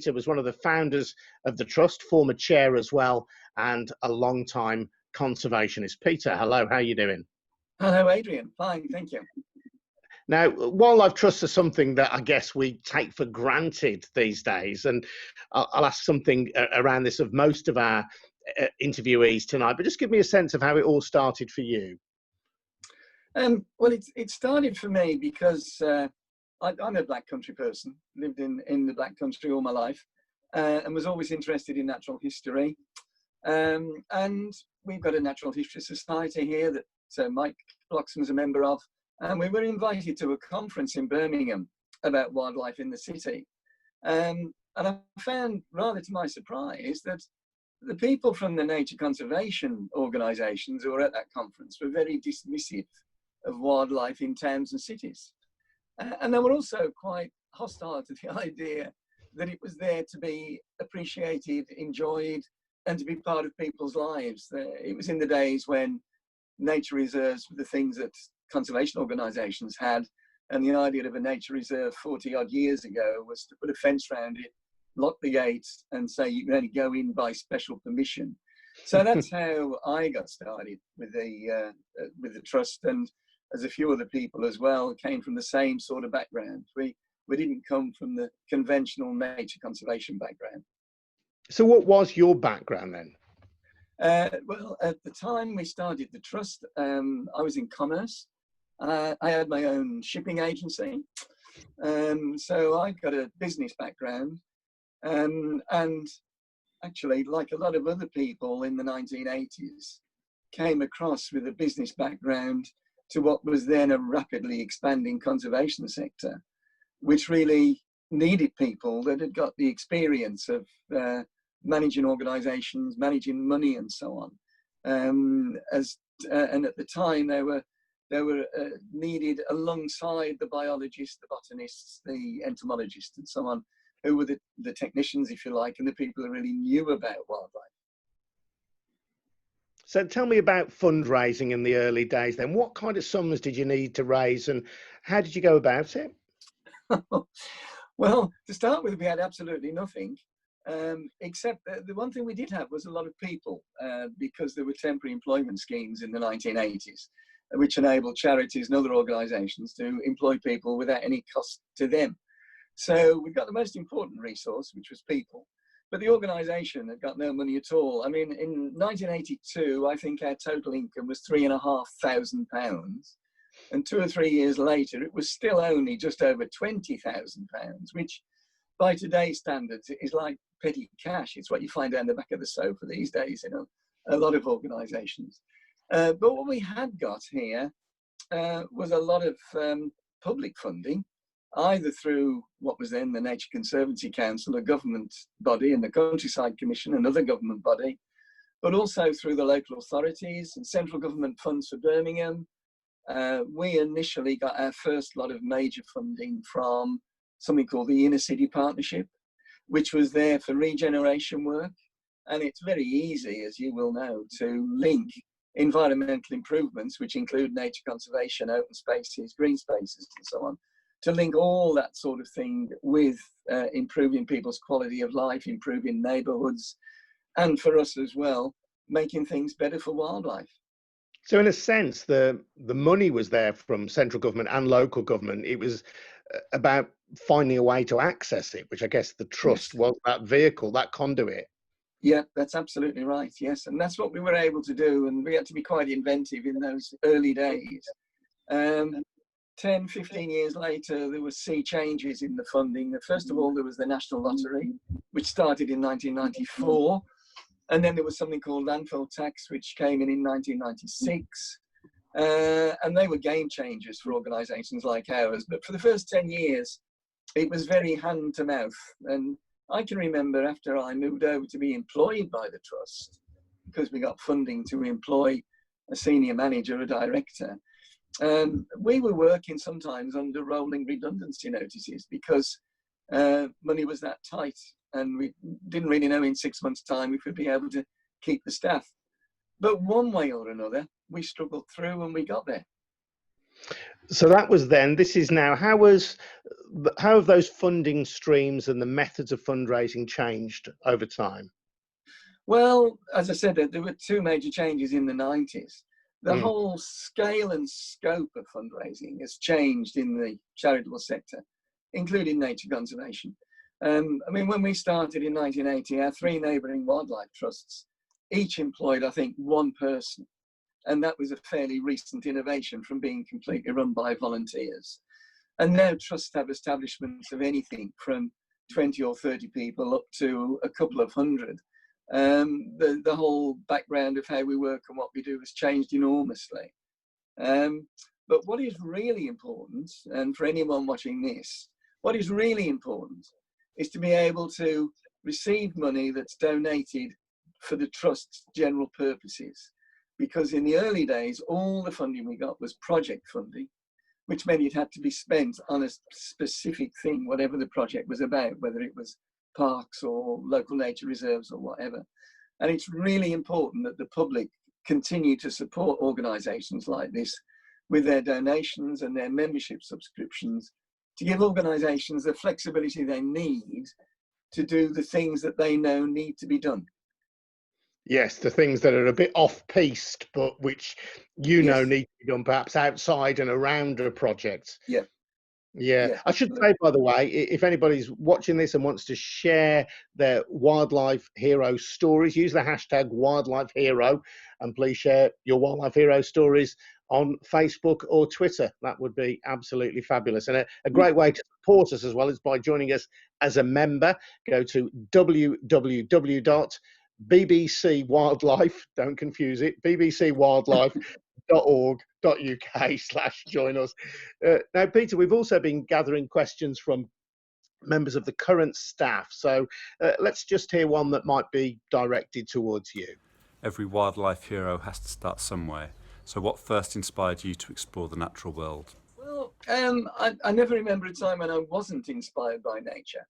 Peter was one of the founders of the Trust, former chair as well, and a long-time conservationist. Peter, hello, how are you doing? Hello, Adrian. Fine, thank you. Now, wildlife trusts are something that I guess we take for granted these days, and I'll ask something around this of most of our interviewees tonight, but just give me a sense of how it all started for you. Well, it started for me because I'm a Black Country person, lived in the Black Country all my life, and was always interested in natural history. And we've got a Natural History Society here that Mike Bloxham is a member of, and we were invited to a conference in Birmingham about wildlife in the city. And I found, rather to my surprise, that the people from the nature conservation organisations who were at that conference were very dismissive of wildlife in towns and cities. And they were also quite hostile to the idea that it was there to be appreciated, enjoyed, and to be part of people's lives. It was in the days when nature reserves were the things that conservation organisations had, and the idea of a nature reserve 40 odd years ago was to put a fence around it, lock the gates, and say you can only go in by special permission. So that's how I got started with the trust, and as a few other people as well came from the same sort of background. We didn't come from the conventional nature conservation background. So what was your background then? Well, at the time we started the trust, I was in commerce. I had my own shipping agency. So I got a business background. And actually, like a lot of other people in the 1980s, came across with a business background to what was then a rapidly expanding conservation sector, which really needed people that had got the experience of managing organisations, managing money, and so on. And at the time, they were needed alongside the biologists, the botanists, the entomologists, and so on, who were the technicians, if you like, and the people who really knew about wildlife. So tell me about fundraising in the early days then. What kind of sums did you need to raise, and how did you go about it? Well, to start with, we had absolutely nothing, except the one thing we did have was a lot of people, because there were temporary employment schemes in the 1980s, which enabled charities and other organisations to employ people without any cost to them. So we got the most important resource, which was people, but the organisation had got no money at all. I mean, in 1982, I think our total income was £3,500, and 2 or 3 years later, it was still only just over £20,000, which by today's standards is like petty cash. It's what you find down the back of the sofa these days, a lot of organisations. But what we had got here was a lot of public funding, either through what was then the Nature Conservancy Council, a government body, and the Countryside Commission, another government body, but also through the local authorities and central government funds for Birmingham. We initially got our first lot of major funding from something called the Inner City Partnership, which was there for regeneration work. And it's very easy, as you will know, to link environmental improvements, which include nature conservation, open spaces, green spaces, and so on, to link all that sort of thing with improving people's quality of life, improving neighbourhoods, and for us as well, making things better for wildlife. So in a sense, the money was there from central government and local government. It was about finding a way to access it, which I guess the trust was that vehicle, that conduit. Yeah, that's absolutely right. Yes, and that's what we were able to do, and we had to be quite inventive in those early days. 10, 15 years later, there were sea changes in the funding. First of all, there was the National Lottery, which started in 1994. And then there was something called landfill tax, which came in 1996. And they were game changers for organisations like ours. But for the first 10 years, it was very hand to mouth. And I can remember after I moved over to be employed by the trust, because we got funding to employ a senior manager, a director, we were working sometimes under rolling redundancy notices because money was that tight, and we didn't really know in 6 months' time if we'd be able to keep the staff. But one way or another, we struggled through and we got there. So that was then. This is now. How was how have those funding streams and the methods of fundraising changed over time? Well, as I said, there were two major changes in the 90s. The Mm. whole scale and scope of fundraising has changed in the charitable sector, including nature conservation. I mean, when we started in 1980, our three neighbouring wildlife trusts each employed, I think, one person. And that was a fairly recent innovation from being completely run by volunteers. And now trusts have establishments of anything from 20 or 30 people up to a couple of hundred. The whole background of how we work and what we do has changed enormously. But what is really important, and for anyone watching this, what is really important is to be able to receive money that's donated for the trust's general purposes. Because in the early days, all the funding we got was project funding, which meant it had to be spent on a specific thing, whatever the project was about, whether it was parks or local nature reserves or whatever. And it's really important that the public continue to support organisations like this with their donations and their membership subscriptions to give organisations the flexibility they need to do the things that they know need to be done. Yes, the things that are a bit off-piste, but which Yes. need to be done perhaps outside and around a project. Yeah. Yeah, Yeah, I should absolutely. say, by the way, if anybody's watching this and wants to share their wildlife hero stories, use the hashtag wildlife hero, and please share your wildlife hero stories on Facebook or Twitter. That would be absolutely fabulous. And a great way to support us as well is by joining us as a member. Go to www.BBC Wildlife, don't confuse it, bbcwildlife.org.uk/join us. Now, Peter, we've also been gathering questions from members of the current staff. So let's just hear one that might be directed towards you. Every wildlife hero has to start somewhere. So what first inspired you to explore the natural world? Well, I never remember a time when I wasn't inspired by nature.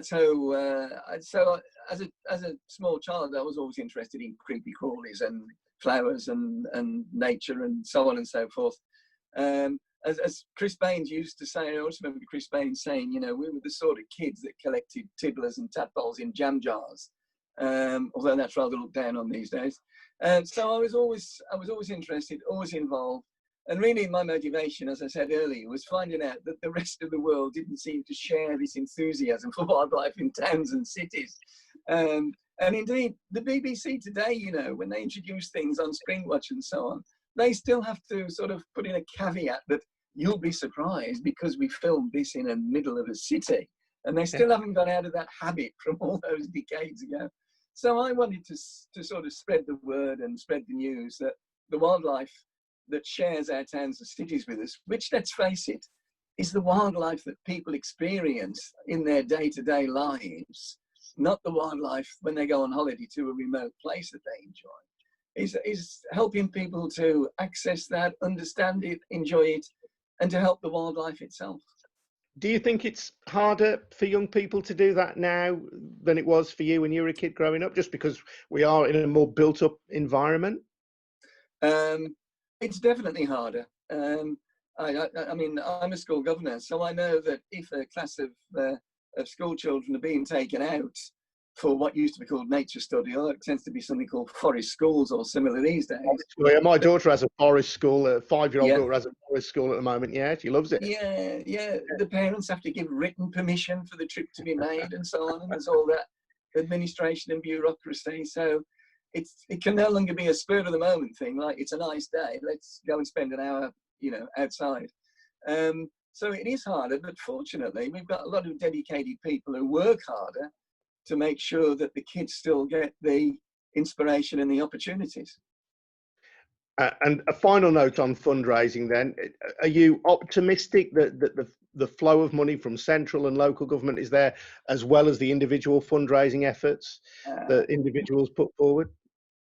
So as a small child, I was always interested in creepy crawlies and flowers and nature and so on and so forth. As Chris Baines used to say, I always remember Chris Baines saying, you know, we were the sort of kids that collected tibblers and tadpoles in jam jars, although that's rather looked down on these days. So I was always interested, always involved. And really my motivation, as I said earlier, was finding out that the rest of the world didn't seem to share this enthusiasm for wildlife in towns and cities. And indeed, the BBC today, you know, when they introduce things on Springwatch and so on, they still have to sort of put in a caveat that you'll be surprised because we filmed this in the middle of a city. And they still haven't got out of that habit from all those decades ago. So I wanted to sort of spread the word and spread the news that the wildlife that shares our towns and cities with us, which, let's face it, is the wildlife that people experience in their day-to-day lives, not the wildlife when they go on holiday to a remote place that they enjoy, is helping people to access that, understand it, enjoy it, and to help the wildlife itself. Do you think it's harder for young people to do that now than it was for you when you were a kid growing up, just because we are in a more built-up environment? It's definitely harder. I mean, I'm a school governor, so I know that if a class of school children are being taken out for what used to be called nature study, or it tends to be something called forest schools or similar these days. Yeah, my daughter has a forest school. A 5-year-old Yeah. daughter has a forest school at the moment. Yeah, she loves it. Yeah. The parents have to give written permission for the trip to be made and so on, and there's all that administration and bureaucracy. So it can no longer be a spur of the moment thing, like it's a nice day, let's go and spend an hour, you know, outside. So it is harder, but fortunately we've got a lot of dedicated people who work harder to make sure that the kids still get the inspiration and the opportunities. And a final note on fundraising then, are you optimistic that the flow of money from central and local government is there, as well as the individual fundraising efforts that individuals put forward?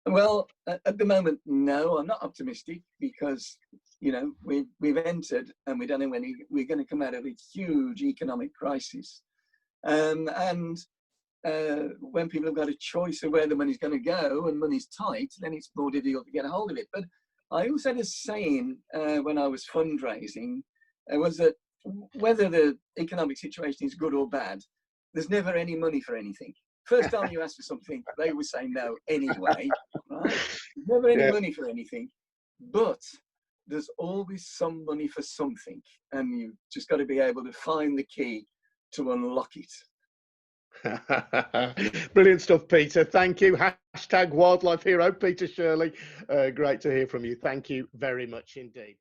Well, at the moment, no, I'm not optimistic because, you know, we've entered and we don't know when we're going to come out of a huge economic crisis. And when people have got a choice of where the money's going to go and money's tight, then it's more difficult to get a hold of it. But I always had a saying when I was fundraising, was that whether the economic situation is good or bad, there's never any money for anything. First time you ask for something, they will say no anyway, right? There's never any money for anything, but there's always some money for something, and you've just got to be able to find the key to unlock it. Brilliant stuff, Peter. Thank you. Hashtag wildlife hero, Peter Shirley. Great to hear from you. Thank you very much indeed.